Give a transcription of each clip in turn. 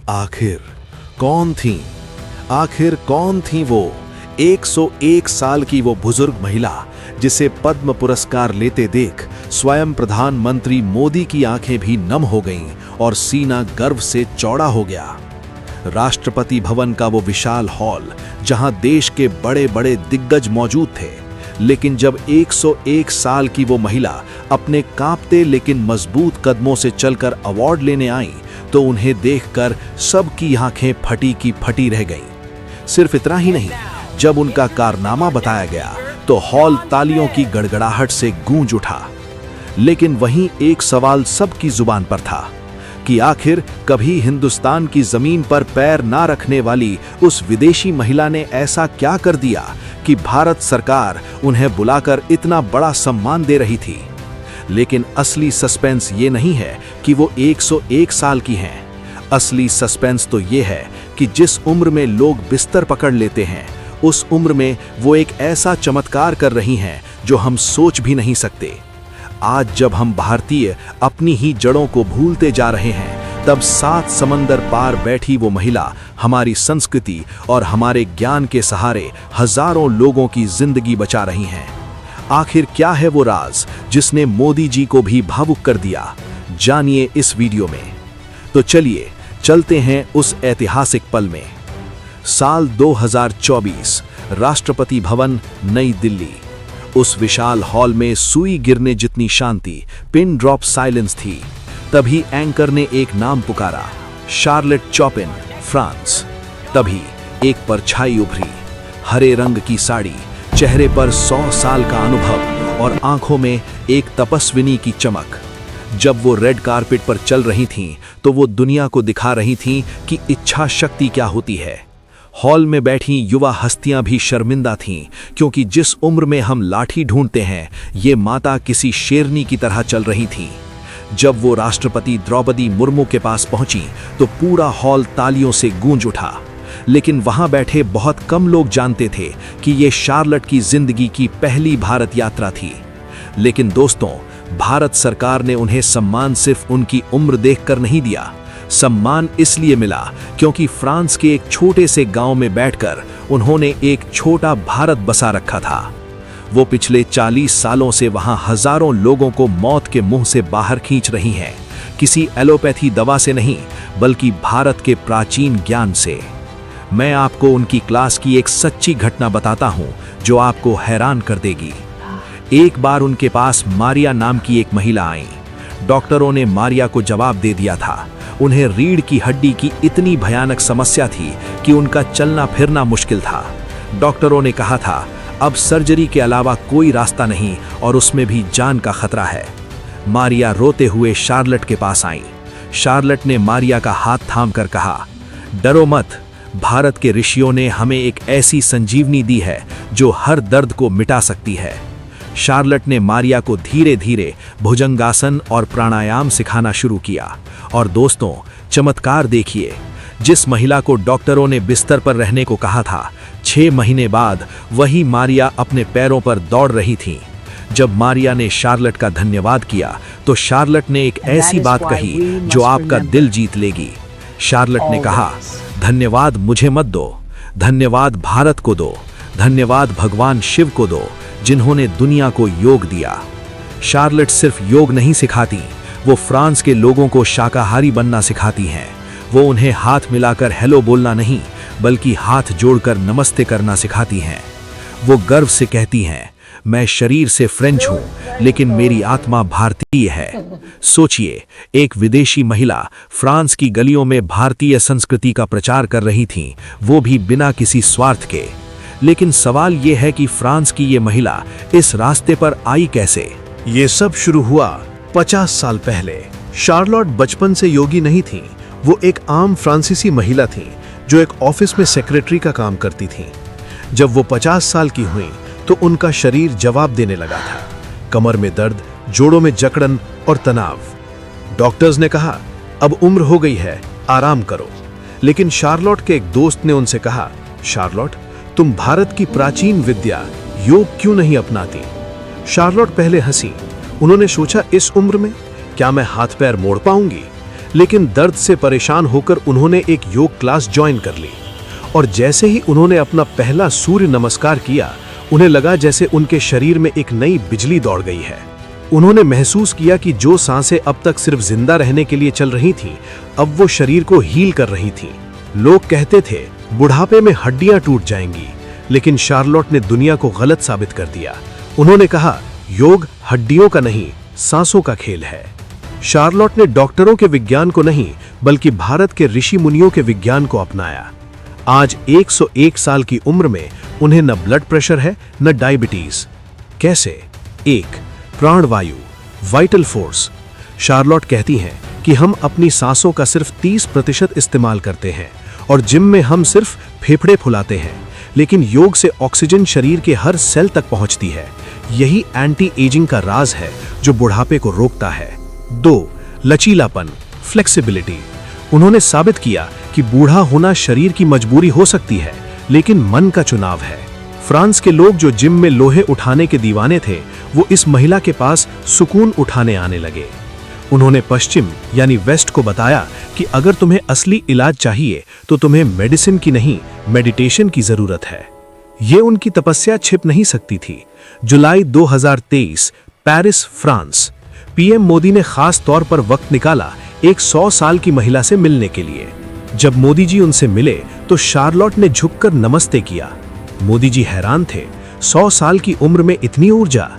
आखिर कौन थी वो 101 साल की वो बुजुर्ग महिला जिसे पद्म पुरस्कार लेते देख स्वयं प्रधानमंत्री मोदी की आंखें भी नम हो गईं और सीना गर्व से चौड़ा हो गया। राष्ट्रपति भवन का वो विशाल हॉल जहां देश के बड़े बड़े दिग्गज मौजूद थे, लेकिन जब 101 साल की वो महिला अपने कांपते लेकिन मजबूत कदमों से चलकर अवार्ड लेने आई तो उन्हें देखकर सबकी आंखें फटी की फटी रह गईं। सिर्फ इतना ही नहीं, जब उनका कारनामा बताया गया तो हॉल तालियों की गड़गड़ाहट से गूंज उठा। लेकिन वहीं एक सवाल सबकी जुबान पर था कि आखिर कभी हिंदुस्तान की जमीन पर पैर ना रखने वाली उस विदेशी महिला ने ऐसा क्या कर दिया कि भारत सरकार उन्हें बुलाकर इतना बड़ा सम्मान दे रही थी। लेकिन असली सस्पेंस ये नहीं है कि वो 101 साल की हैं। असली सस्पेंस तो ये है कि जिस उम्र में लोग बिस्तर पकड़ लेते हैं, उस उम्र में वो एक ऐसा चमत्कार कर रही हैं जो हम सोच भी नहीं सकते। आज जब हम भारतीय अपनी ही जड़ों को भूलते जा रहे हैं, तब 7 समंदर पार बैठी वो महिला हमारी संस्कृति और हमारे ज्ञान के सहारे हजारों लोगों की जिंदगी बचा रही हैं। आखिर क्या है वो राज जिसने मोदी जी को भी भावुक कर दिया? जानिए इस वीडियो में। तो चलिए चलते हैं उस ऐतिहासिक पल में। साल 2024, राष्ट्रपति भवन, नई दिल्ली। उस विशाल हॉल में सुई गिरने जितनी शांति, पिन ड्रॉप साइलेंस थी। तभी एंकर ने एक नाम पुकारा, शार्लेट चॉपिन, फ्रांस। तभी एक परछाई उभरी, हरे रंग की साड़ी, चेहरे पर 100 साल का अनुभव और आंखों में एक तपस्विनी की चमक। जब वो रेड कारपेट पर चल रही थीं, तो वो दुनिया को दिखा रही थीं कि इच्छा शक्ति क्या होती है। हॉल में बैठी युवा हस्तियां भी शर्मिंदा थीं, क्योंकि जिस उम्र में हम लाठी ढूंढते हैं, ये माता किसी शेरनी की तरह चल रही थी। जब वो राष्ट्रपति द्रौपदी मुर्मू के पास पहुंची तो पूरा हॉल तालियों से गूंज उठा। लेकिन वहां बैठे बहुत कम लोग जानते थे कि ये शार्लेट की जिंदगी की पहली भारत यात्रा थी। लेकिन दोस्तों, भारत सरकार ने उन्हें सम्मान सिर्फ उनकी उम्र देखकर नहीं दिया। सम्मान इसलिए मिला क्योंकि फ्रांस के एक छोटे से गांव में बैठकर उन्होंने एक छोटा भारत बसा रखा था। वो पिछले 40 सालों से वहां हजारों लोगों को मौत के मुंह से बाहर खींच रही हैं, किसी एलोपैथी दवा से नहीं, बल्कि भारत के प्राचीन ज्ञान से। मैं आपको उनकी क्लास की एक सच्ची घटना बताता हूं जो आपको हैरान कर देगी। एक बार उनके पास मारिया नाम की एक महिला आई। डॉक्टरों ने मारिया को जवाब दे दिया था। उन्हें रीढ़ की हड्डी की इतनी भयानक समस्या थी कि उनका चलना फिरना मुश्किल था। डॉक्टरों ने कहा था, अब सर्जरी के अलावा कोई रास्ता नहीं और उसमें भी जान का खतरा है। मारिया रोते हुए शार्लेट के पास आई। शार्लेट ने मारिया का हाथ थामकर कहा, डरो मत, भारत के ऋषियों ने हमें एक ऐसी संजीवनी दी है जो हर दर्द को मिटा सकती है। शार्लेट ने मारिया को धीरे धीरे भुजंगासन और प्राणायाम सिखाना शुरू किया। और दोस्तों, चमत्कार देखिए, जिस महिला को डॉक्टरों ने बिस्तर पर रहने को कहा था, 6 महीने बाद वही मारिया अपने पैरों पर दौड़ रही थी। जब मारिया ने शार्लेट का धन्यवाद किया तो शार्लेट ने एक ऐसी बात कही जो आपका दिल जीत लेगी। शार्लेट ने कहा, धन्यवाद मुझे मत दो, धन्यवाद भारत को दो, धन्यवाद भगवान शिव को दो, जिन्होंने दुनिया को योग दिया। शार्लेट सिर्फ योग नहीं सिखाती, वो फ्रांस के लोगों को शाकाहारी बनना सिखाती हैं। वो उन्हें हाथ मिलाकर हेलो बोलना नहीं, बल्कि हाथ जोड़कर नमस्ते करना सिखाती हैं। वो गर्व से कहती हैं, मैं शरीर से फ्रेंच हूं, लेकिन मेरी आत्मा भारतीय है। सोचिए, एक विदेशी महिला फ्रांस की गलियों में भारतीय संस्कृति का प्रचार कर रही थी, वो भी बिना किसी स्वार्थ के। लेकिन सवाल ये है कि फ्रांस की ये महिला इस रास्ते पर आई कैसे? ये सब शुरू हुआ 50 साल पहले। शार्लोट बचपन से योगी नहीं थी। वो एक आम फ्रांसीसी महिला थी जो एक ऑफिस में सेक्रेटरी का काम करती थी। जब वो 50 साल की हुई तो उनका शरीर जवाब देने लगा था। कमर में दर्द, जोड़ों में जकड़न और तनाव। डॉक्टर्स ने कहा, अब उम्र हो गई है, आराम करो। लेकिन शार्लोट के एक दोस्त ने उनसे कहा, शार्लोट, तुम भारत की प्राचीन विद्या योग क्यों नहीं अपनाती? शार्लोट पहले हंसी। उन्होंने सोचा, इस उम्र में क्या मैं हाथ पैर मोड़ पाऊंगी? लेकिन दर्द से परेशान होकर उन्होंने एक योग क्लास ज्वाइन कर ली। और जैसे ही उन्होंने अपना पहला सूर्य नमस्कार किया, उन्हें लगा जैसे उनके शरीर में एक नई बिजली दौड़ गई है। उन्होंने महसूस किया कि जो सांसें अब तक सिर्फ जिंदा रहने के लिए चल रही थीं, अब वो शरीर को हील कर रही थीं। लोग कहते थे बुढ़ापे में हड्डियां टूट जाएंगी, लेकिन शार्लोट ने दुनिया को गलत साबित कर दिया। उन्होंने कहा, योग हड्डियों का नहीं, सांसों का खेल है। शार्लोट ने डॉक्टरों के विज्ञान को नहीं, बल्कि भारत के ऋषि मुनियों के विज्ञान को अपनाया। आज 101 साल की उम्र में उन्हें न ब्लड प्रेशर है, न डायबिटीज। कैसे? 1. प्राणवायु, वाइटल फोर्स। शार्लोट कहती हैं कि हम अपनी सांसों का सिर्फ 30% इस्तेमाल करते हैं और जिम में हम सिर्फ फेफड़े फुलाते हैं, लेकिन योग से ऑक्सीजन शरीर के हर सेल तक पहुंचती है। यही एंटी एजिंग का राज है जो बुढ़ापे को रोकता है। 2. लचीलापन, फ्लेक्सिबिलिटी। उन्होंने साबित किया कि बूढ़ा होना शरीर की मजबूरी हो सकती है, लेकिन मन का चुनाव है। फ्रांस के लोग जो जिम में लोहे उठाने के दीवाने थे, वो इस महिला के पास सुकून उठाने आने लगे। उन्होंने पश्चिम यानी वेस्ट को बताया कि अगर तुम्हें असली इलाज चाहिए तो तुम्हें मेडिसिन की नहीं, मेडिटेशन की जरूरत है। ये उनकी तपस्या छिप नहीं सकती थी। जुलाई 2023, पेरिस, फ्रांस। पीएम मोदी ने खास तौर पर वक्त निकाला एक 100 साल की महिला से मिलने के लिए। जब मोदी जी उनसे मिले तो शार्लोट ने झुककर नमस्ते किया। मोदी जी हैरान थे, 100 साल की उम्र में इतनी ऊर्जा।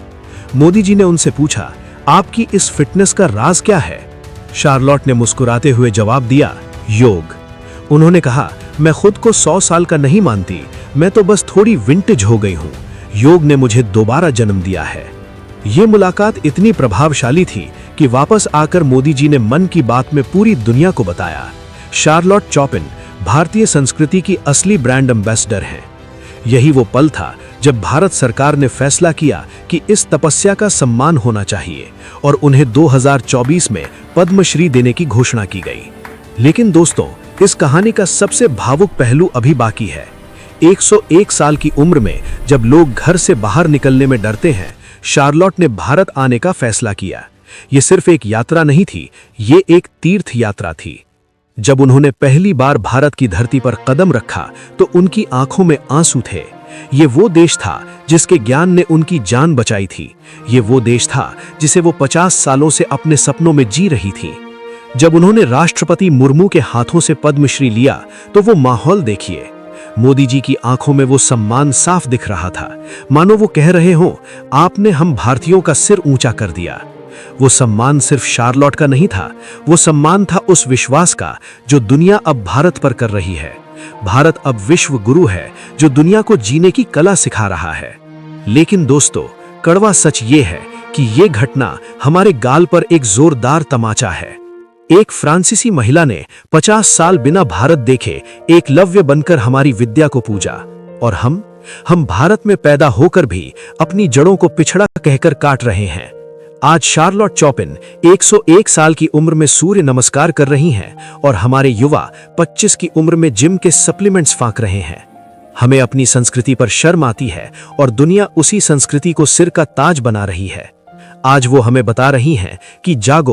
मोदी जी ने उनसे पूछा, आपकी इस फिटनेस का राज क्या है? शार्लोट ने मुस्कुराते हुए जवाब दिया, योग। उन्होंने कहा, मैं खुद को 100 साल का नहीं मानती, मैं तो बस थोड़ी विंटेज हो गई हूं। योग ने मुझे दोबारा जन्म दिया है। ये मुलाकात इतनी प्रभावशाली थी कि वापस आकर मोदी जी ने मन की बात में पूरी दुनिया को बताया, शार्लोट चॉपिन भारतीय संस्कृति की असली ब्रांड एम्बेसडर हैं। यही वो पल था जब भारत सरकार ने फैसला किया कि इस तपस्या का सम्मान होना चाहिए और उन्हें 2024 में पद्मश्री देने की घोषणा की गई। लेकिन दोस्तों, इस कहानी का सबसे भावुक पहलू अभी बाकी है। 101 साल की उम्र में जब लोग घर से बाहर निकलने में डरते हैं, शार्लोट ने भारत आने का फैसला किया। ये सिर्फ एक यात्रा नहीं थी, ये एक तीर्थ यात्रा थी। जब उन्होंने पहली बार भारत की धरती पर कदम रखा तो उनकी आंखों में आंसू थे। ये वो देश था जिसके ज्ञान ने उनकी जान बचाई थी। ये वो देश था जिसे वो 50 सालों से अपने सपनों में जी रही थी। जब उन्होंने राष्ट्रपति मुर्मू के हाथों से पद्मश्री लिया तो वो माहौल देखिए। मोदी जी की आंखों में वो सम्मान साफ दिख रहा था, मानो वो कह रहे हों, आपने हम भारतीयों का सिर ऊंचा कर दिया। वो सम्मान सिर्फ शार्लोट का नहीं था, वो सम्मान था उस विश्वास का जो दुनिया अब भारत पर कर रही है। भारत अब विश्व गुरु है जो दुनिया को जीने की कला सिखा रहा है। लेकिन दोस्तों, कड़वा सच ये है कि ये घटना हमारे गाल पर एक जोरदार तमाचा है। एक फ्रांसीसी महिला ने 50 साल बिना भारत देखे एकलव्य बनकर हमारी विद्या को पूजा, और हम भारत में पैदा होकर भी अपनी जड़ों को पिछड़ा कहकर काट रहे हैं। आज शार्लोट चॉपिन 101 साल की उम्र में सूर्य नमस्कार कर रही हैं और हमारे युवा 25 की उम्र में जिम के सप्लीमेंट्स फांक रहे हैं। हमें अपनी संस्कृति पर शर्म आती है और दुनिया उसी संस्कृति को सिर का ताज बना रही है। आज वो हमें बता रही हैं कि जागो,